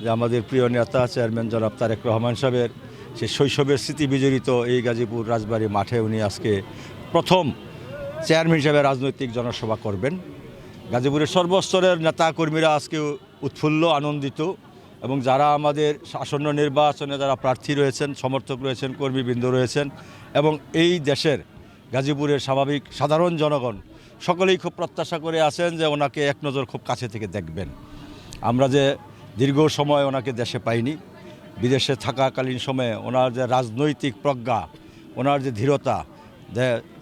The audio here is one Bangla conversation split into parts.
যে আমাদের প্রিয় নেতা চেয়ারম্যান জনাব তারেক রহমান সাহেবের সে শৈশবের স্মৃতি বিজড়িত এই গাজীপুর রাজবাড়ী মাঠে উনি আজকে প্রথম চেয়ারম্যান হিসেবে রাজনৈতিক জনসভা করবেন। গাজীপুরের সর্বস্তরের নেতা কর্মীরা আজকে উৎফুল্ল আনন্দিত এবং যারা আমাদের আসন্ন নির্বাচনে যারা প্রার্থী রয়েছেন, সমর্থক রয়েছেন, কর্মীবৃন্দ রয়েছেন এবং এই দেশের গাজীপুরের স্বাভাবিক সাধারণ জনগণ সকলেই খুব প্রত্যাশা করে আছেন যে ওনাকে এক নজর খুব কাছে থেকে দেখবেন। আমরা যে দীর্ঘ সময় ওনাকে দেশে পাইনি, বিদেশে থাকাকালীন সময়ে ওনার যে রাজনৈতিক প্রজ্ঞা, ওনার যে ধীরতা,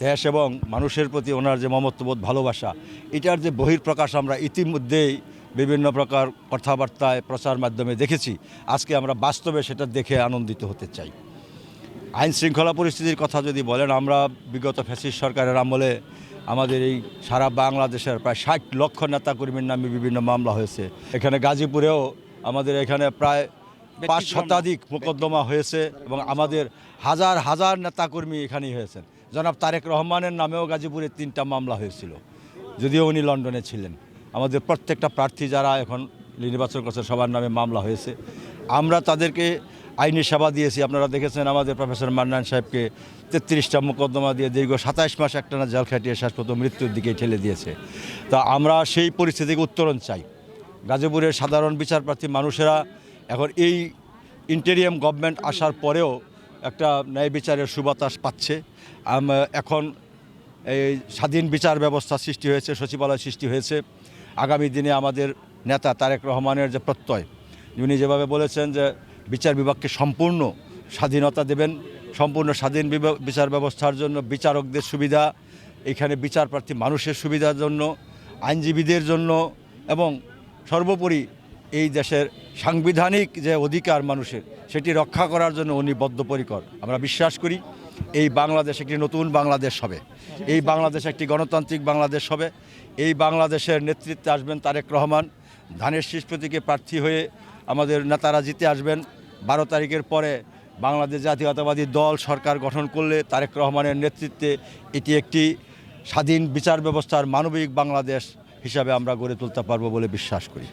দেশ এবং মানুষের প্রতি ওনার যে মমত্ববোধ, ভালোবাসা, এটার যে বহিঃপ্রকাশ আমরা ইতিমধ্যেই বিভিন্ন প্রকার কথাবার্তায় প্রচার মাধ্যমে দেখেছি। আজকে আমরা বাস্তবে সেটা দেখে আনন্দিত হতে চাই। আইন শৃঙ্খলা পরিস্থিতির কথা যদি বলেন, আমরা বিগত ফ্যাসিস্ট সরকারের আমলে আমাদের এই সারা বাংলাদেশের প্রায় 60 লক্ষ নেতাকর্মীর নামে বিভিন্ন মামলা হয়েছে। এখানে গাজীপুরেও আমাদের এখানে প্রায় 5 শতাধিক মোকদ্দমা হয়েছে এবং আমাদের হাজার হাজার নেতাকর্মী এখানেই হয়েছেন। জনাব তারেক রহমানের নামেও গাজীপুরে 3টা মামলা হয়েছিল, যদিও উনি লন্ডনে ছিলেন। আমাদের প্রত্যেকটা প্রার্থী যারা এখন নির্বাচন করছে সবার নামে মামলা হয়েছে। আমরা তাদেরকে আইনি সেবা দিয়েছি। আপনারা দেখেছেন আমাদের প্রফেসর মান্নান সাহেবকে 33টা মোকদ্দমা দিয়ে দীর্ঘ 27 মাস একটানা জেল খাটিয়ে শেষ পর্যন্ত মৃত্যুর দিকে ঠেলে দিয়েছে। তা আমরা সেই পরিস্থিতিকে উত্তরণ চাই। গাজীপুরের সাধারণ বিচারপ্রার্থী মানুষেরা এখন এই ইন্টেরিয়াম গভর্নমেন্ট আসার পরেও একটা ন্যায় বিচারের সুবাতাস পাচ্ছে। এখন এই স্বাধীন বিচার ব্যবস্থা সৃষ্টি হয়েছে, সচিবালয় সৃষ্টি হয়েছে। আগামী দিনে আমাদের নেতা তারেক রহমানের যে প্রত্যয়, উনি যেভাবে বলেছেন যে বিচার বিভাগকে সম্পূর্ণ স্বাধীনতা দেবেন, সম্পূর্ণ স্বাধীন বিচার ব্যবস্থার জন্য বিচারকদের সুবিধা, এখানে বিচারপ্রার্থী মানুষের সুবিধার জন্য, আইনজীবীদের জন্য এবং সর্বোপরি এই দেশের সাংবিধানিক যে অধিকার মানুষের সেটি রক্ষা করার জন্য উনি বদ্ধপরিকর। আমরা বিশ্বাস করি এই বাংলাদেশ একটি নতুন বাংলাদেশ হবে, এই বাংলাদেশ একটি গণতান্ত্রিক বাংলাদেশ হবে। এই বাংলাদেশের নেতৃত্বে আসবেন তারেক রহমান। ধানের শীষ প্রতীকে প্রার্থী হয়ে আমাদের নেতারা জিতে আসবেন। 12 তারিখের পরে বাংলাদেশ জাতীয়তাবাদী দল সরকার গঠন করলে তারেক রহমানের নেতৃত্বে এটি একটি স্বাধীন বিচার ব্যবস্থার মানবিক বাংলাদেশ হিসাবে আমরা গড়ে তুলতে পারবো বলে বিশ্বাস করি।